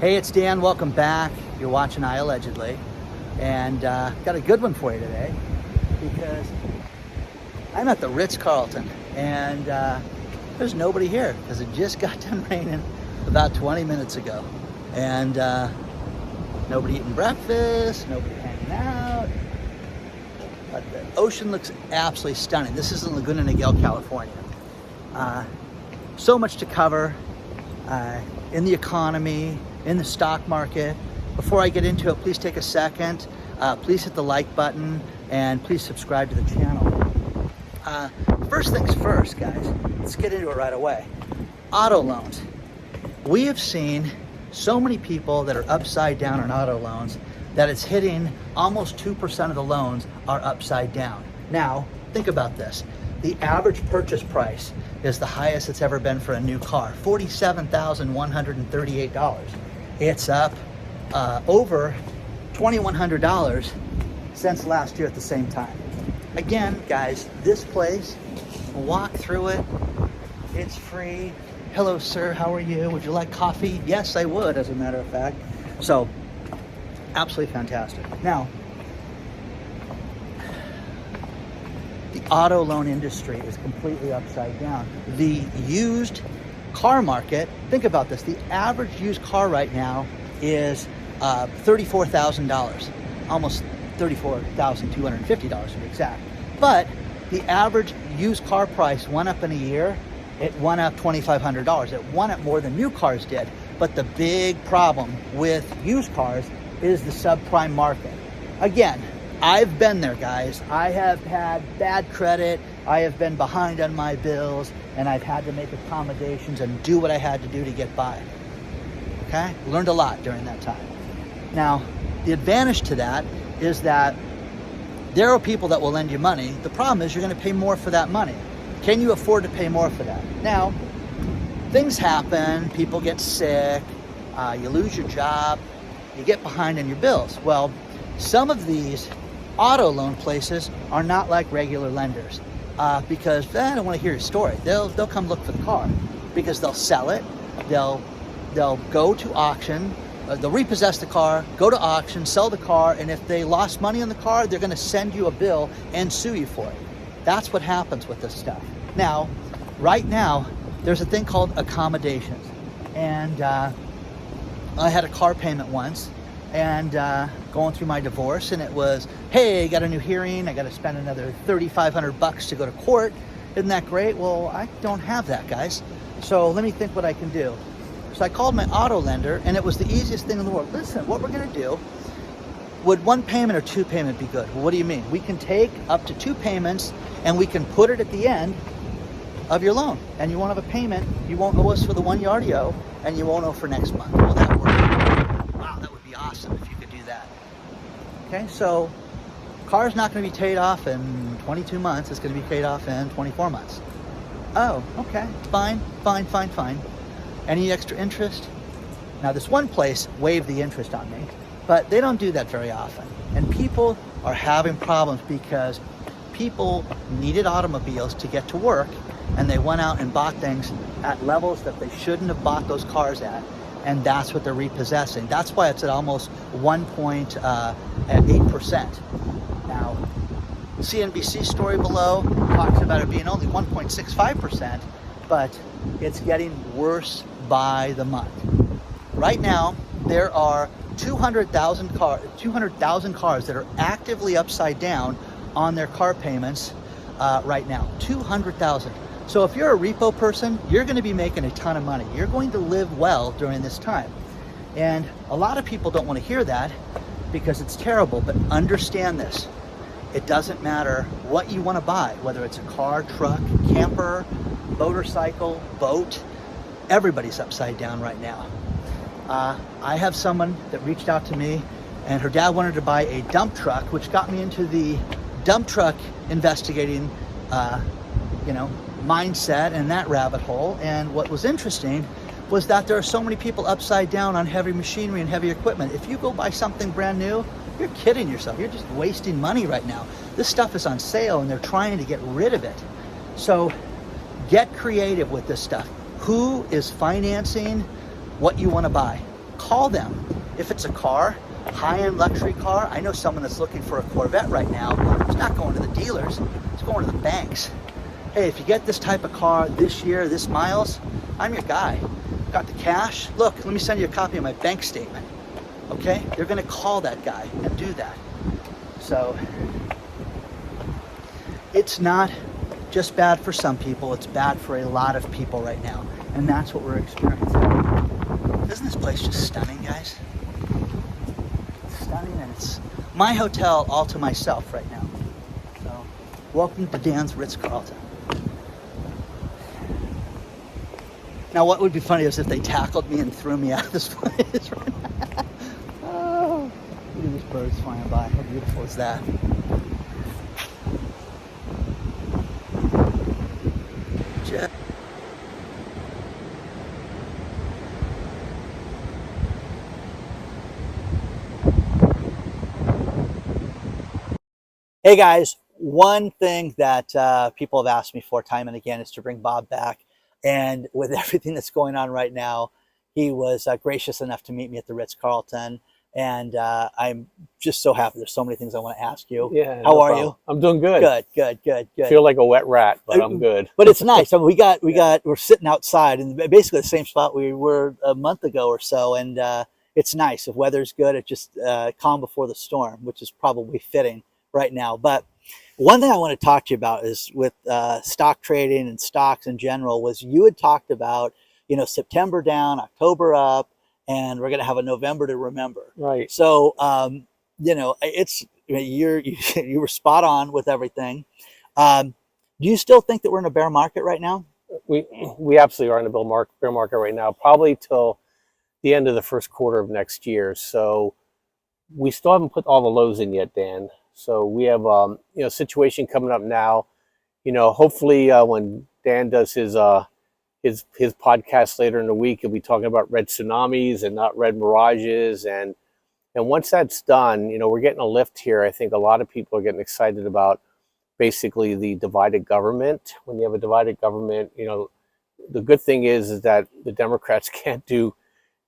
Hey, it's Dan. Welcome back. You're watching iAllegedly, and got a good one for you today because I'm at the Ritz-Carlton, and there's nobody here because it just got done raining about 20 minutes ago, and nobody eating breakfast, nobody hanging out. But the ocean looks absolutely stunning. This is in Laguna Niguel, California. So much to cover in the economy, in the stock market. Before I get into it, please take a second. Please hit the like button and please subscribe to the channel. First things first, guys, let's get into it right away. Auto loans. We have seen so many people that are upside down on auto loans that it's hitting almost 2% of the loans are upside down. Now, think about this. The average purchase price is the highest it's ever been for a new car, $47,138. It's up over $2,100 since last year at the same time. Again, guys, this place, walk through it. It's free. Hello, sir. How are you? Would you like coffee? Yes, I would, as a matter of fact. So, absolutely fantastic. Now, the auto loan industry is completely upside down. The used car market, think about this, the average used car right now is $34,000, almost $34,250 to be exact. But the average used car price went up in a year, it went up $2,500. It went up more than new cars did. But the big problem with used cars is the subprime market. Again, I've been there, guys. I have had bad credit. I have been behind on my bills, and I've had to make accommodations and do what I had to do to get by. Okay? Learned a lot during that time. Now, the advantage to that is that there are people that will lend you money. The problem is you're going to pay more for that money. Can you afford to pay more for that? Now, things happen. People get sick. You lose your job. You get behind on your bills. Well, some of these auto loan places are not like regular lenders because I don't want to hear your story. They'll come look for the car because they'll sell it. They'll go to auction. They'll repossess the car, go to auction, sell the car, and if they lost money on the car, they're going to send you a bill and sue you for it. That's what happens with this stuff. Now, right now, there's a thing called accommodations, and I had a car payment once, and going through my divorce, and it was, hey, I got a new hearing, I got to spend another $3,500 to go to court. Isn't that great? Well, I don't have that, guys. So let me think what I can do. So I called my auto lender, and it was the easiest thing in the world. Listen, what we're going to do, would one payment or two payment be good? Well, what do you mean? We can take up to two payments, and we can put it at the end of your loan, and you won't have a payment. You won't owe us for the one you already owe, and you won't owe for next month. Will that work? Wow, that would be awesome if you could do that. Okay, so car's not going to be paid off in 22 months. It's going to be paid off in 24 months. Oh, okay, fine. Any extra interest? Now, this one place waived the interest on me, but they don't do that very often. And people are having problems because people needed automobiles to get to work, and they went out and bought things at levels that they shouldn't have bought those cars at, and that's what they're repossessing. That's why it's at almost 1.8%. Now, CNBC story below talks about it being only 1.65%, but it's getting worse by the month. Right now, there are 200,000 cars that are actively upside down on their car payments right now. 200,000. So if you're a repo person, you're going to be making a ton of money. You're going to live well during this time. And a lot of people don't want to hear that because it's terrible, but understand this. It doesn't matter what you want to buy, whether it's a car, truck, camper, motorcycle, boat. Everybody's upside down right now. I have someone that reached out to me, and her dad wanted to buy a dump truck, which got me into the dump truck investigating, mindset and that rabbit hole. And what was interesting was that there are so many people upside down on heavy machinery and heavy equipment. If you go buy something brand new, you're kidding yourself. You're just wasting money right now. This stuff is on sale, and they're trying to get rid of it. So get creative with this stuff. Who is financing what you want to buy? call them. If it's a car, high-end luxury car, I know someone that's looking for a Corvette right now. It's not going to the dealers, it's going to the banks. Hey, if you get this type of car this year, this miles, I'm your guy. Got the cash? Look, let me send you a copy of my bank statement. Okay? They're gonna call that guy and do that. So, it's not just bad for some people, it's bad for a lot of people right now. And that's what we're experiencing. Isn't this place just stunning, guys? It's stunning, and it's my hotel all to myself right now. So, welcome to Dan's Ritz-Carlton. Now, what would be funny is if they tackled me and threw me out of this place right now. Oh, look at these birds flying by. How beautiful is that? Hey guys, one thing that people have asked me for time and again is to bring Bob back. And with everything that's going on right now, he was gracious enough to meet me at the Ritz-Carlton. And I'm just so happy. There's so many things I want to ask you. Yeah. How are you? I'm doing good. Good. Feel like a wet rat, but I'm good. But it's nice. I mean, we're sitting outside in basically the same spot we were a month ago or so. And it's nice. If weather's good, it's just calm before the storm, which is probably fitting right now. But one thing I want to talk to you about is with stock trading and stocks in general was you had talked about, September down, October up, and we're going to have a November to remember. Right. So, it's you were spot on with everything. Do you still think that we're in a bear market right now? We absolutely are in a bear market right now, probably till the end of the first quarter of next year. So we still haven't put all the lows in yet, Dan. So we have a situation coming up now. Hopefully when Dan does his podcast later in the week, he'll be talking about red tsunamis and not red mirages. And once that's done, we're getting a lift here. I think a lot of people are getting excited about basically the divided government. When you have a divided government, the good thing is that the Democrats can't do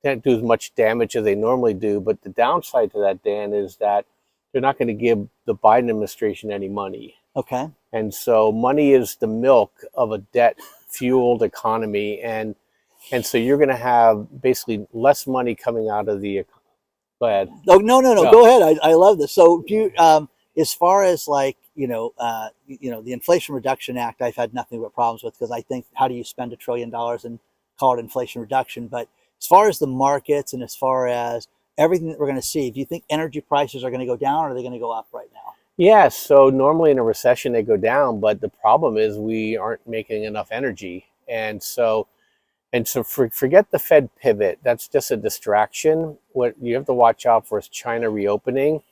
as much damage as they normally do. But the downside to that, Dan, is that they're not going to give the Biden administration any money. Okay. And so money is the milk of a debt-fueled economy. And so you're going to have basically less money coming out of the... Go ahead. Oh, no. Go ahead. I love this. So do you, as far as like, the Inflation Reduction Act, I've had nothing but problems with, because I think, how do you spend $1 trillion and call it inflation reduction? But as far as the markets and as far as everything that we're going to see, do you think energy prices are going to go down, or are they going to go up right now? Yeah, so normally in a recession they go down, but the problem is we aren't making enough energy. And so forget the Fed pivot. That's just a distraction. What you have to watch out for is China reopening.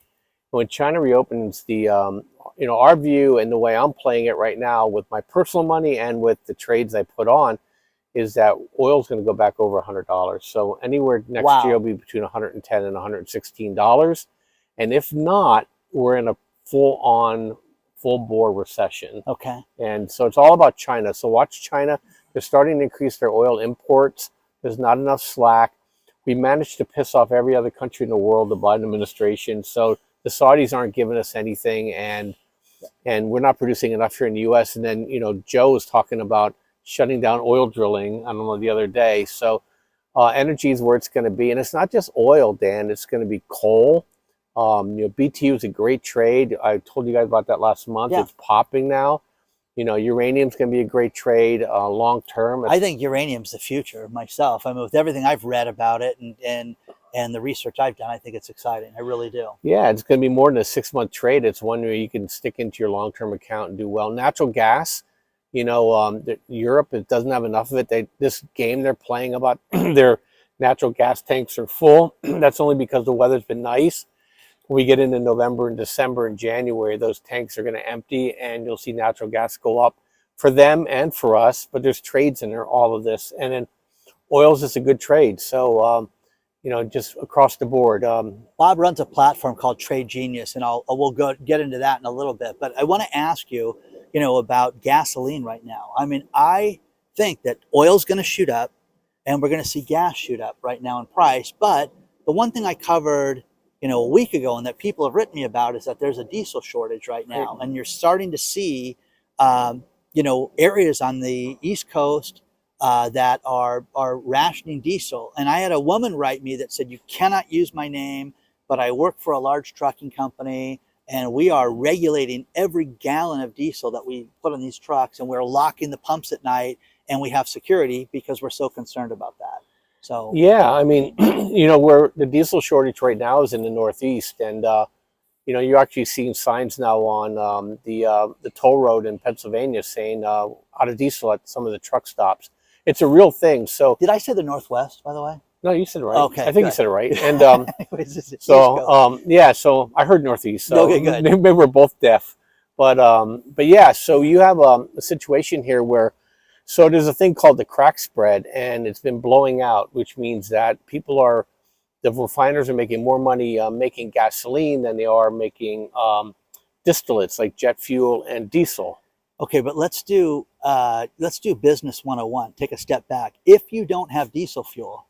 When China reopens, our view and the way I'm playing it right now with my personal money and with the trades I put on is that oil's going to go back over $100. So anywhere next year will be between $110 and $116. And if not, we're in a full bore recession. Okay. And so it's all about China. So watch China. They're starting to increase their oil imports. There's not enough slack. We managed to piss off every other country in the world, the Biden administration. So the Saudis aren't giving us anything, and we're not producing enough here in the U.S. And then, Joe was talking about shutting down oil drilling, I don't know, the other day. So energy is where it's going to be. And it's not just oil, Dan. It's going to be coal. BTU is a great trade. I told you guys about that last month. Yeah. It's popping now. Uranium's going to be a great trade long term. I think uranium's the future myself. I mean, with everything I've read about it and the research I've done, I think it's exciting. I really do. Yeah, it's going to be more than a 6-month trade. It's one where you can stick into your long-term account and do well. Natural gas, Europe, it doesn't have enough of it. This game they're playing about their natural gas tanks are full. That's only because the weather's been nice. When we get into November and December and January, those tanks are going to empty, and you'll see natural gas go up for them and for us. But there's trades in there, all of this. And then oil's just a good trade. So, just across the board. Bob runs a platform called Trade Genius, and we'll get into that in a little bit. But I want to ask you, about gasoline right now. I mean, I think that oil's going to shoot up. and we're going to see gas shoot up right now in price. But the one thing I covered, a week ago, and that people have written me about, is that there's a diesel shortage right now, and you're starting to see, areas on the East Coast that are rationing diesel. And I had a woman write me that said, "You cannot use my name, but I work for a large trucking company, and we are regulating every gallon of diesel that we put on these trucks, and we're locking the pumps at night, and we have security because we're so concerned about that." So Yeah, I mean, where the diesel shortage right now is in the Northeast, and you're actually seeing signs now on the toll road in Pennsylvania saying out of diesel at some of the truck stops. It's a real thing. So did I say the Northwest, by the way? no, you said it right. Okay, I think good. you said it right. And so I heard Northeast. So okay, good. Maybe we're both deaf, but yeah. So you have a situation here where, so there's a thing called the crack spread, and it's been blowing out, which means that the refiners are making more money making gasoline than they are making distillates like jet fuel and diesel. Okay, but let's do business 101. Take a step back. If you don't have diesel fuel,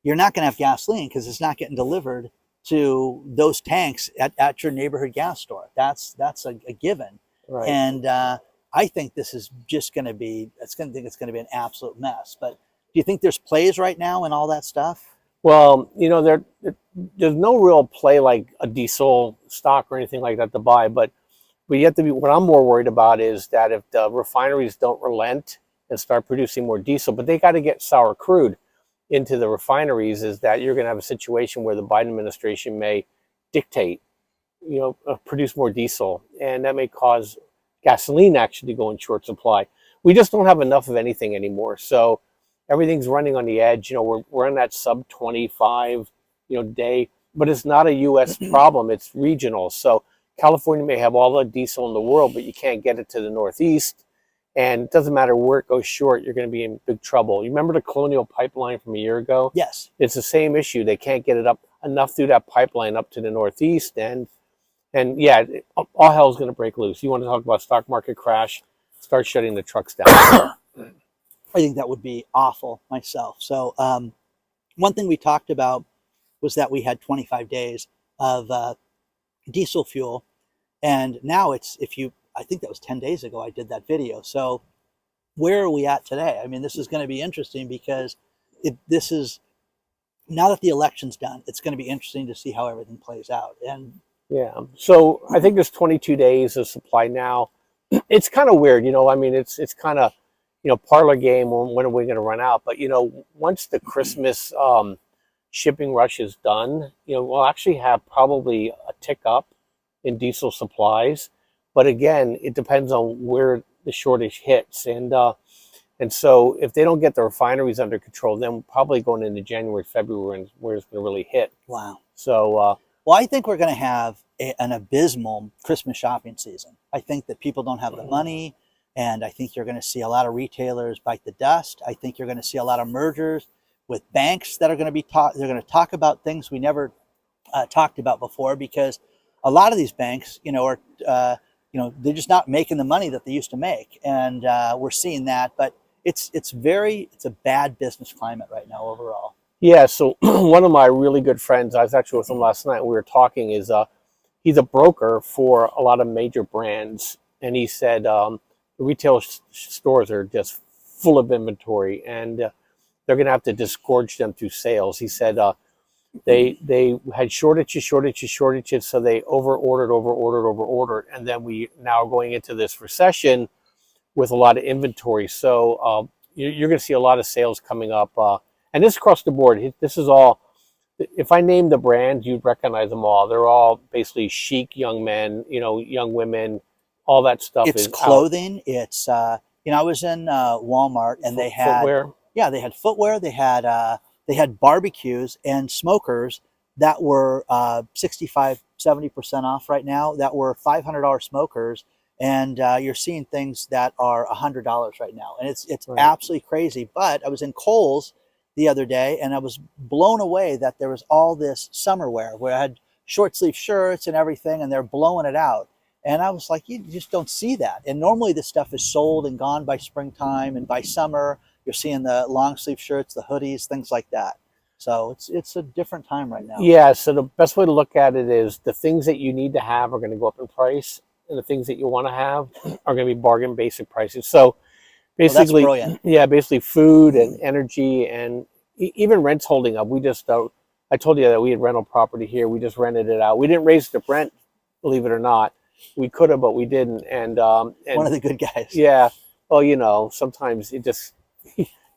you're not going to have gasoline because it's not getting delivered to those tanks at your neighborhood gas store. That's a given. Right. And I think this is just going to be, it's going to be an absolute mess. But do you think there's plays right now and all that stuff? Well, there's no real play like a diesel stock or anything like that to buy, but you have to be, what I'm more worried about is that if the refineries don't relent and start producing more diesel, but they got to get sour crude into the refineries, is that you're going to have a situation where the Biden administration may dictate, produce more diesel, and that may cause gasoline actually to go in short supply. We just don't have enough of anything anymore. So everything's running on the edge. We're in that sub 25, day, but it's not a U.S. problem. It's regional. So California may have all the diesel in the world, but you can't get it to the Northeast. And it doesn't matter where it goes short, you're going to be in big trouble. You remember the Colonial Pipeline from a year ago? Yes. It's the same issue. They can't get it up enough through that pipeline up to the Northeast. And yeah, all hell's going to break loose. You want to talk about stock market crash? Start shutting the trucks down. I think that would be awful myself. So one thing we talked about was that we had 25 days of diesel fuel. And now I think that was 10 days ago I did that video. So where are we at today? I mean, this is going to be interesting because this is, now that the election's done, it's going to be interesting to see how everything plays out. And yeah, so I think there's 22 days of supply now. It's kind of weird, I mean, it's kind of, parlor game, when are we going to run out? But, once the Christmas shipping rush is done, we'll actually have probably a tick up in diesel supplies. But again, it depends on where the shortage hits. And so if they don't get the refineries under control, then probably going into January, February, where it's going to really hit. wow. So, Well, I think we're going to have an abysmal Christmas shopping season. I think that people don't have the money, and I think you're going to see a lot of retailers bite the dust. I think you're going to see a lot of mergers with banks that are going to be they're going to talk about things we never talked about before, because a lot of these banks, are they're just not making the money that they used to make, and we're seeing that. But it's a bad business climate right now overall. yeah, so one of my really good friends, I was actually with him last night, we were talking, is he's a broker for a lot of major brands, and he said the retail stores are just full of inventory, and they're going to have to disgorge them through sales. He said they had shortages, so they overordered, and then we now are going into this recession with a lot of inventory. So you're going to see a lot of sales coming up. And this is across the board. This is all, if I name the brands, you'd recognize them all. They're all basically chic young men, young women, all that stuff. It's clothing. Out. It's, I was in Walmart, and they had footwear. Yeah, they had footwear. They had barbecues and smokers that were 65, 70% off right now, that were $500 smokers. And you're seeing things that are $100 right now. And it's right. Absolutely crazy. But I was in Kohl's the other day, and I was blown away that there was all this summer wear where I had short sleeve shirts and everything, and they're blowing it out. And I was like, you just don't see that. And normally this stuff is sold and gone by springtime, and by summer You're seeing the long sleeve shirts, the hoodies, things like that. So it's a different time right now. Yeah, so the best way to look at it is the things that you need to have are going to go up in price, and the things that you want to have are going to be bargain basic prices. So Well, that's basically, brilliant. yeah, basically food and energy and even rent's holding up. We just, I told you that we had rental property here. We just rented it out. We didn't raise the rent, believe it or not. We could have, but we didn't. And One of the good guys. yeah, well, sometimes it just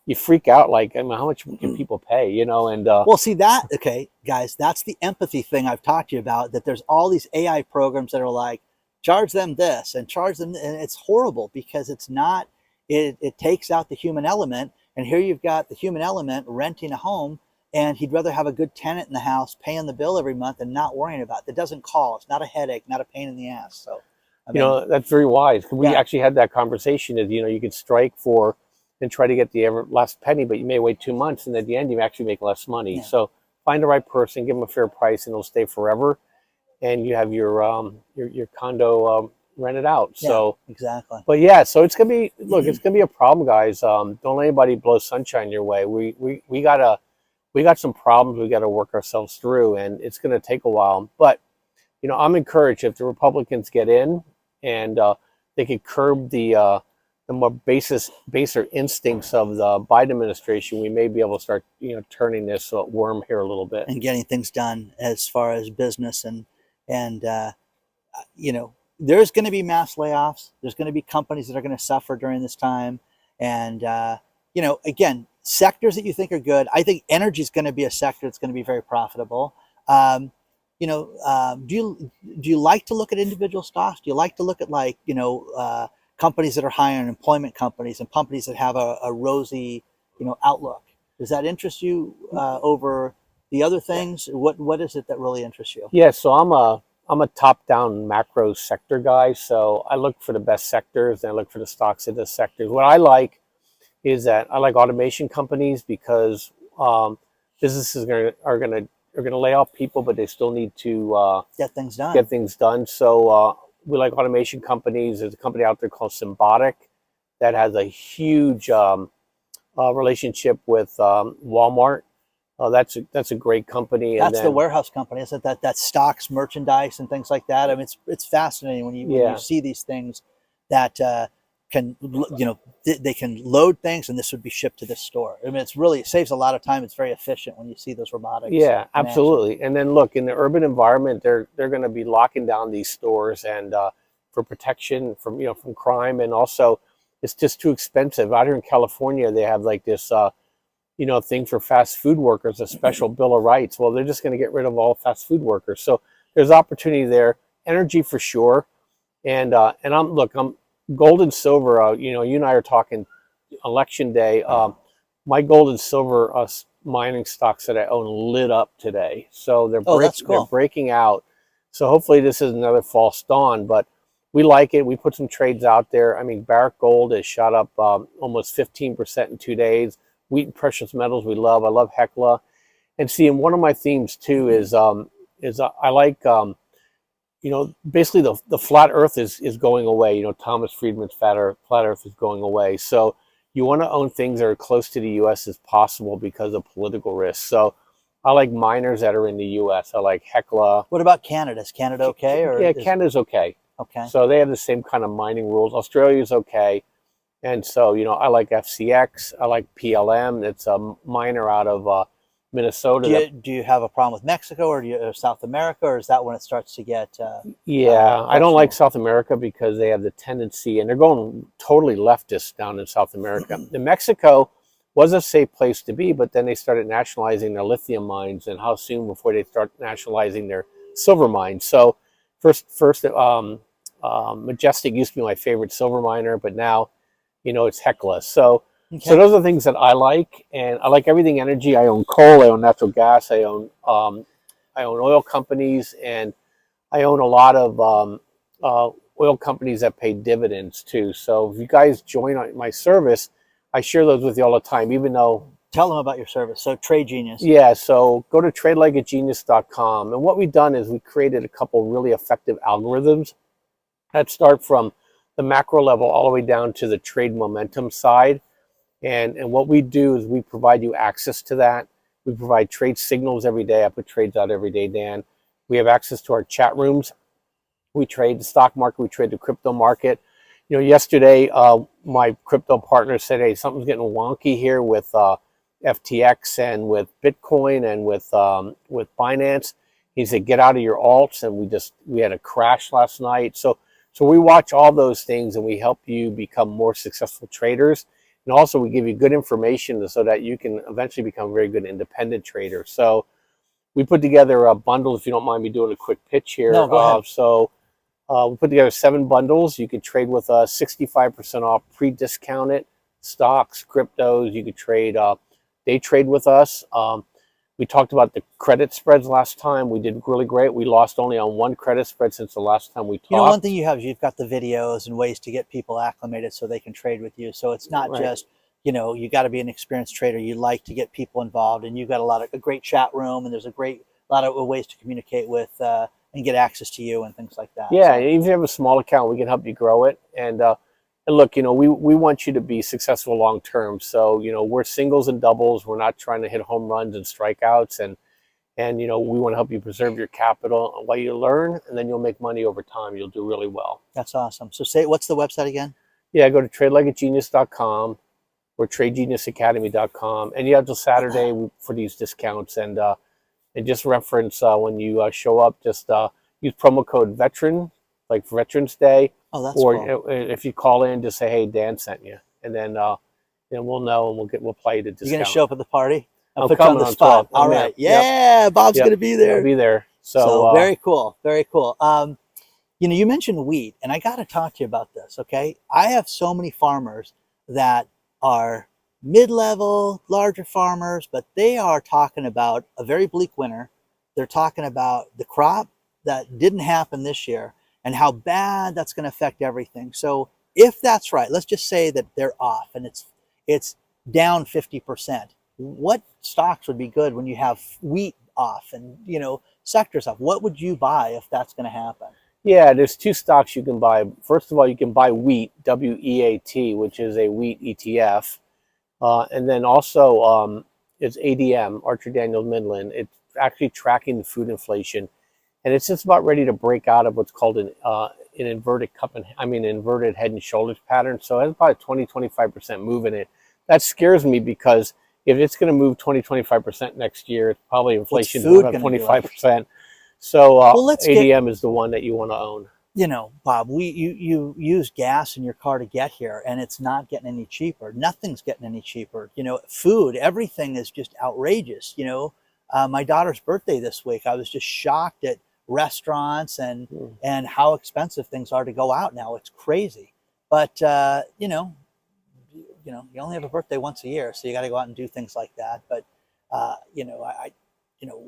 you freak out. Like, I mean, how much can people pay? And Well, see that, okay, guys, that's the empathy thing I've talked to you about, that there's all these AI programs that are like, charge them this and charge them, and it's horrible because it's not, it takes out the human element. And here you've got the human element renting a home, and he'd rather have a good tenant in the house paying the bill every month and not worrying about it. That doesn't call. It's not a headache, not a pain in the ass. So, I mean, that's very wise. We yeah. actually had that conversation. Is you could strike for and try to get the last penny, but you may wait 2 months, and at the end you actually make less money. Yeah. So find the right person, give them a fair price, and it'll stay forever. And you have your condo rented out. Yeah, so exactly. But yeah, so it's gonna be it's gonna be a problem, guys. Don't let anybody blow sunshine your way. We got some problems we got to work ourselves through, and it's gonna take a while. But I'm encouraged if the Republicans get in and they could curb the more baser instincts of the Biden administration, we may be able to start turning this worm here a little bit and getting things done as far as business and there's going to be mass layoffs. There's going to be companies that are going to suffer during this time. And, again, sectors that you think are good. I think energy is going to be a sector that's going to be very profitable. Do you like to look at individual stocks? Do you like to look at companies that are high on employment companies and companies that have a rosy, outlook? Does that interest you over the other things? What is it that really interests you? Yeah, so I'm a top-down macro sector guy, so I look for the best sectors and I look for the stocks in the sectors. What I like is that I like automation companies because businesses are going to lay off people, but they still need to get things done. So we like automation companies. There's a company out there called Symbotic that has a huge relationship with Walmart. That's a great company. That's the warehouse company, isn't it? That stocks merchandise and things like that. I mean, it's fascinating when you see these things that can they can load things, and this would be shipped to this store. I mean, it saves a lot of time. It's very efficient when you see those robotics. Yeah, absolutely. And then look, in the urban environment, they're going to be locking down these stores and for protection from from crime, and also it's just too expensive. Out here in California, they have like this. Thing for fast food workers, a special bill of rights. Well, they're just going to get rid of all fast food workers. So there's opportunity there. Energy for sure. And I'm gold and silver. You and I are talking election day. My gold and silver mining stocks that I own lit up today. So that's cool. They're breaking out. So hopefully this is another false dawn, but we like it. We put some trades out there. I mean, Barrick Gold has shot up almost 15% in 2 days. Wheat and precious metals we love. I love Hekla. And see, and one of my themes too is I like basically the flat earth is going away. Thomas Friedman's flat earth is going away. So you want to own things that are close to the US as possible because of political risk. So I like miners that are in the US. I like Hekla. What about Canada? Is Canada okay? Yeah, Canada's okay. Okay. So they have the same kind of mining rules. Australia's okay. And so, I like FCX. I like PLM. It's a miner out of Minnesota. Do you have a problem with Mexico or South America, or is that when it starts to get? I don't like South America because they have the tendency, and they're going totally leftist down in South America. And Mexico was a safe place to be, but then they started nationalizing their lithium mines, and how soon before they start nationalizing their silver mines? So first, Majestic used to be my favorite silver miner, but now it's Hekla. So those are things that I like, and I like everything energy. I own coal, I own natural gas, I own oil companies, and I own a lot of oil companies that pay dividends too. So if you guys join my service, I share those with you all the time, even though. Tell them about your service. So Trade Genius. Yeah, so go to tradelikeagenius.com, and what we've done is we created a couple really effective algorithms that start from the macro level all the way down to the trade momentum side. And what we do is we provide you access to that. We provide trade signals every day. I put trades out every day, Dan. We have access to our chat rooms. We trade the stock market. We trade the crypto market. Yesterday, my crypto partner said, hey, something's getting wonky here with FTX and with Bitcoin and with Binance. He said, get out of your alts. And we had a crash last night. So we watch all those things and we help you become more successful traders. And also we give you good information so that you can eventually become a very good independent trader. So we put together a bundle, if you don't mind me doing a quick pitch here. No, go ahead. We put together 7 bundles. You can trade with us 65% off pre-discounted stocks, cryptos. You could trade, day trade with us. We talked about the credit spreads last time. We did really great. We lost only on 1 credit spread since the last time we talked. One thing you have is you've got the videos and ways to get people acclimated so they can trade with you. So it's not Right. just, you got to be an experienced trader. You like to get people involved, and you've got a great chat room, and there's a lot of ways to communicate with and get access to you and things like that. Yeah, So, even if you have a small account, we can help you grow it. And look, we want you to be successful long term. So, we're singles and doubles. We're not trying to hit home runs and strikeouts. And we want to help you preserve your capital while you learn, and then you'll make money over time. You'll do really well. that's awesome. So what's the website again? Yeah, go to tradelikeagenius.com or tradegeniusacademy.com. And you have till Saturday for these discounts. And just reference when you show up, just use promo code VETERAN, like for Veterans Day. Oh, that's or cool. If you call in, just say, hey, Dan sent you. And then we'll know, and we'll play the discount. You're going to show up at the party? I'll I'm put you on coming the on spot. 12. All I'm right. there. Yeah, Bob's Yep. going to be there. I'll be there. So very cool. Very cool. You mentioned wheat, and I got to talk to you about this, okay? I have so many farmers that are mid-level, larger farmers, but they are talking about a very bleak winter. They're talking about the crop that didn't happen this year and how bad that's going to affect everything. So if that's right, let's just say that they're off and it's down 50%. What stocks would be good when you have wheat off and, sectors off? What would you buy if that's going to happen? Yeah, there's 2 stocks you can buy. First of all, you can buy wheat, WEAT, which is a wheat ETF. And then also it's ADM, Archer Daniels Midland. It's actually tracking the food inflation. And it's just about ready to break out of what's called an inverted inverted head and shoulders pattern. So it has about a 20-25% move in it. That scares me because if it's going to move 20-25% next year, it's probably inflation is about 25%. So ADM is the one that you want to own. Bob, you use gas in your car to get here, and it's not getting any cheaper. Nothing's getting any cheaper. Food, everything is just outrageous. My daughter's birthday this week, I was just shocked at restaurants and how expensive things are to go out now. It's crazy. But you only have a birthday once a year, so you got to go out and do things like that. But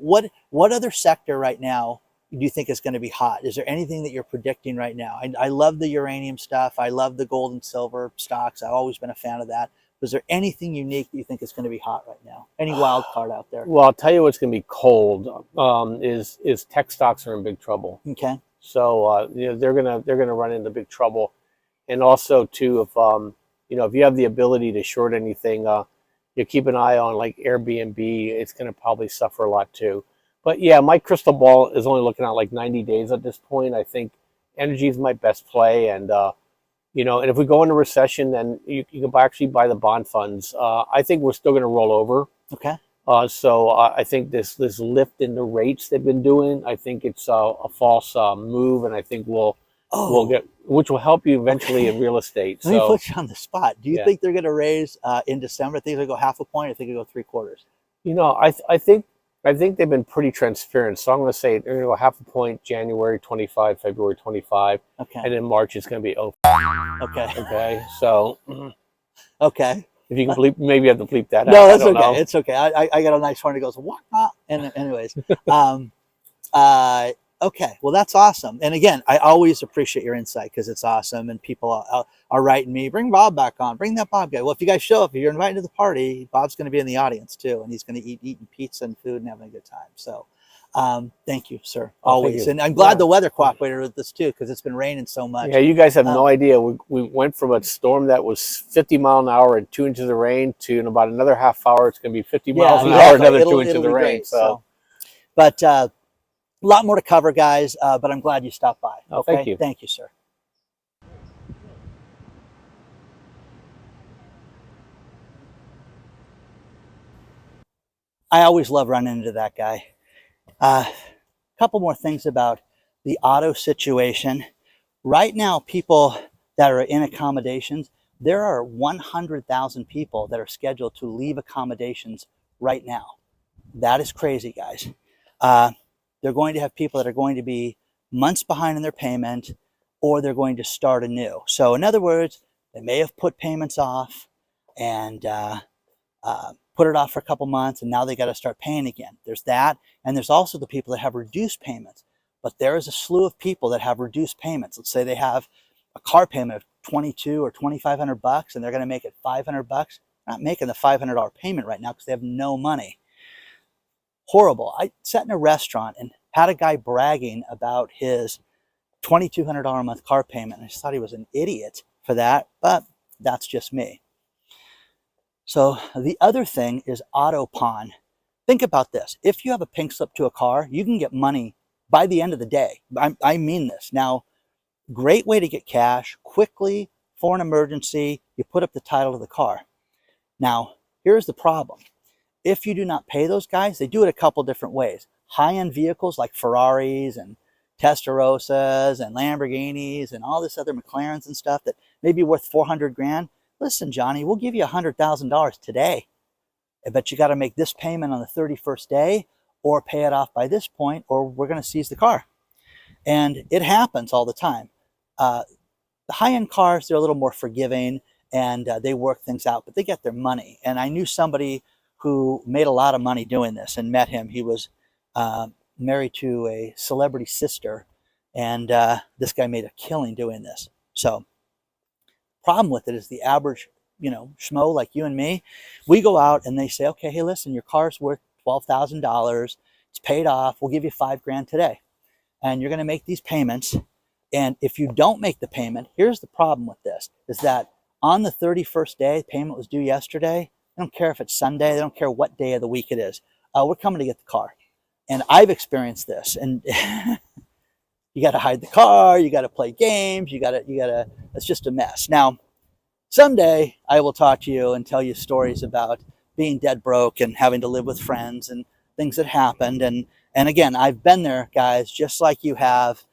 what other sector right now do you think is going to be hot? Is there anything that you're predicting right now? I love the uranium stuff. I love the gold and silver stocks. I've always been a fan of that. Is there anything unique that you think is going to be hot right now? Any wild card out there? Well, I'll tell you what's going to be cold. Is tech stocks are in big trouble. Okay. So they're gonna run into big trouble, and also too if you have the ability to short anything, you keep an eye on like Airbnb. It's going to probably suffer a lot too. But yeah, my crystal ball is only looking at like 90 days at this point. I think energy is my best play, and and if we go into recession, then you can actually buy the bond funds. I think we're still going to roll over. Okay. So I think this lift in the rates they've been doing, I think it's a false move, and I think we'll get, which will help you eventually in real estate. Let me put you on the spot. Do you think they're going to raise in December? I think they'll go half a point. I think they'll go 3/4. I think they've been pretty transparent. So I'm going to say they're going to go half a point January 25, February 25. Okay. And then March is going to be Okay. Okay. So. Okay. If you can bleep, maybe you have to bleep that out. No, that's okay. It's okay. I got a nice one that goes, what? And anyways. Okay. Well, that's awesome. And again, I always appreciate your insight because it's awesome. And people are writing me, bring Bob back on, bring that Bob guy. Well, if you guys show up, if you're invited to the party, Bob's going to be in the audience too. And he's going to eating pizza and food and having a good time. So Thank you, sir. Oh, thank Always. you. And I'm glad Yeah. the weather cooperated with this too, because it's been raining so much. Yeah, you guys have no idea. We went from a storm that was 50 mile an hour and 2 inches of rain to in about another half hour, it's going to be 50 miles an hour, another 2 inches of rain. Great, so. But a lot more to cover, guys, but I'm glad you stopped by. Oh, Okay? thank you. Thank you, sir. I always love running into that guy. A couple more things about the auto situation. Right now, people that are in accommodations, there are 100,000 people that are scheduled to leave accommodations right now. That is crazy, guys. They're going to have people that are going to be months behind in their payment, or they're going to start anew. So in other words, they may have put payments off and put it off for a couple months, and now they got to start paying again. There's that, and there's also the people that have reduced payments. But there is a slew of people that have reduced payments. Let's say they have a car payment of $2,200 or $2,500, and they're going to make it $500. They're not making the $500 payment right now because they have no money. Horrible. I sat in a restaurant and had a guy bragging about his $2,200 a month car payment. I just thought he was an idiot for that, but that's just me. So the other thing is auto pawn. Think about this. If you have a pink slip to a car, you can get money by the end of the day. I mean this. Now, great way to get cash quickly for an emergency. You put up the title of the car. Now, here's the problem. If you do not pay those guys, they do it a couple different ways. High-end vehicles like Ferraris and Testarossas and Lamborghinis and all this other McLarens and stuff that may be worth 400 grand. Listen, Johnny, we'll give you $100,000 today, but you got to make this payment on the 31st day or pay it off by this point, or we're going to seize the car. And it happens all the time. The high-end cars, they're a little more forgiving and they work things out, but they get their money. And I knew somebody who made a lot of money doing this and met him. He was married to a celebrity sister, and this guy made a killing doing this. So problem with it is the average, schmo like you and me, we go out and they say, okay, hey, listen, your car's worth $12,000. It's paid off. We'll give you $5,000 today. And you're going to make these payments. And if you don't make the payment, here's the problem with this, is that on the 31st day, payment was due yesterday. They don't care if it's Sunday. They don't care what day of the week it is. We're coming to get the car. And I've experienced this. And you got to hide the car. You got to play games. You got to, it's just a mess. Now, someday I will talk to you and tell you stories about being dead broke and having to live with friends and things that happened. And again, I've been there, guys, just like you have.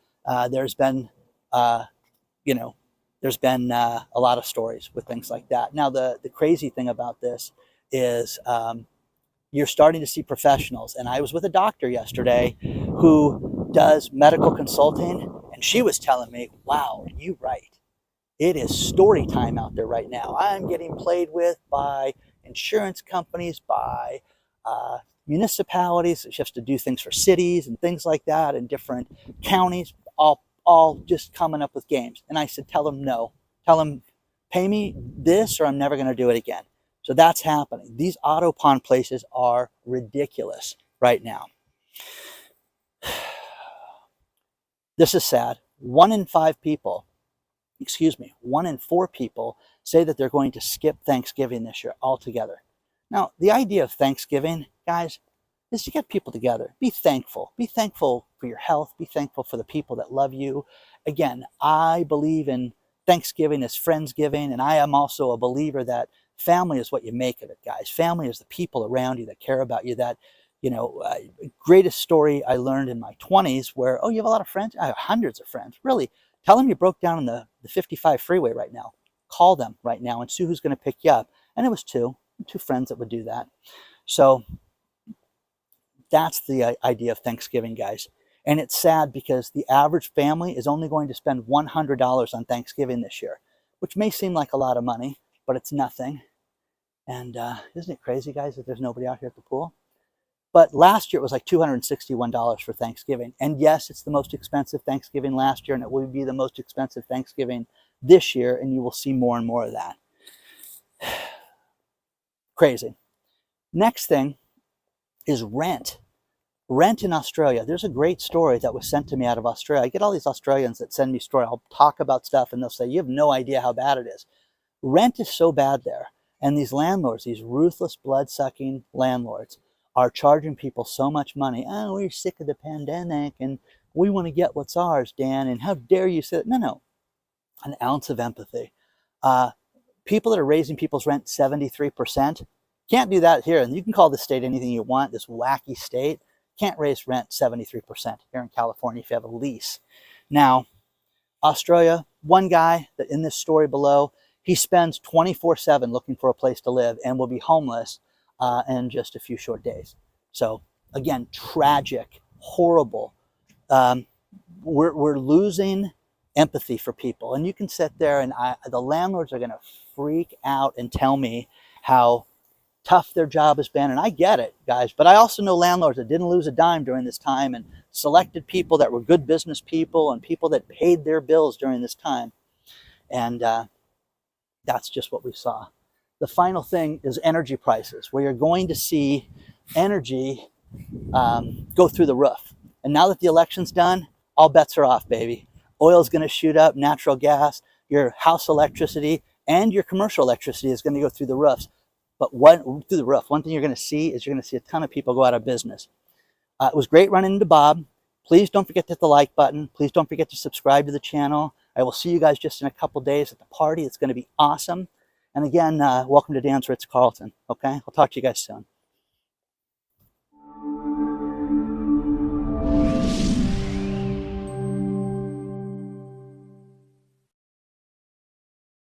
There's been, there's been a lot of stories with things like that. Now, the crazy thing about this is you're starting to see professionals. And I was with a doctor yesterday who does medical consulting, and she was telling me, wow, you're right. It is story time out there right now. I'm getting played with by insurance companies, by municipalities. She has to do things for cities and things like that in different counties, all just coming up with games. And I said, tell them no. Tell them, pay me this or I'm never going to do it again. So that's happening. These auto pawn places are ridiculous right now. This is sad. 1 in 4 people say that they're going to skip Thanksgiving this year altogether. Now, the idea of Thanksgiving, guys, is to get people together. Be thankful. Be thankful for your health. Be thankful for the people that love you. Again, I believe in Thanksgiving as Friendsgiving, and I am also a believer that family is what you make of it, guys. Family is the people around you that care about you. That, greatest story I learned in my 20s where, oh, you have a lot of friends? I have hundreds of friends. Really? Tell them you broke down on the 55 freeway right now. Call them right now and see who's going to pick you up. And it was two friends that would do that. So that's the idea of Thanksgiving, guys. And it's sad because the average family is only going to spend $100 on Thanksgiving this year, which may seem like a lot of money, but it's nothing. And isn't it crazy, guys, that there's nobody out here at the pool? But last year it was like $261 for Thanksgiving. And yes, it's the most expensive Thanksgiving last year, and it will be the most expensive Thanksgiving this year, and you will see more and more of that. Crazy. Next thing is rent. Rent in Australia. There's a great story that was sent to me out of Australia. I get all these Australians that send me stories. I'll talk about stuff and they'll say, you have no idea how bad it is. Rent is so bad there. And these landlords, these ruthless, blood-sucking landlords, are charging people so much money. Oh, we're sick of the pandemic and we want to get what's ours, Dan. And how dare you say that? No, no. An ounce of empathy. People that are raising people's rent 73%, can't do that here. And you can call the state anything you want, this wacky state. Can't raise rent 73% here in California if you have a lease. Now, Australia, one guy that in this story below, he spends 24/7 looking for a place to live and will be homeless in just a few short days. So again, tragic, horrible. We're losing empathy for people. And you can sit there and the landlords are going to freak out and tell me how tough their job has been. And I get it, guys. But I also know landlords that didn't lose a dime during this time and selected people that were good business people and people that paid their bills during this time. And that's just what we saw. The final thing is energy prices, where you're going to see energy go through the roof. And now that the election's done, all bets are off, baby. Oil's going to shoot up, natural gas, your house electricity, and your commercial electricity is going to go through the roofs. But through the roof, one thing you're going to see is you're going to see a ton of people go out of business. It was great running into Bob. Please don't forget to hit the like button. Please don't forget to subscribe to the channel. I will see you guys just in a couple days at the party. It's going to be awesome. And again, welcome to Dan's Ritz-Carlton. Okay, I'll talk to you guys soon.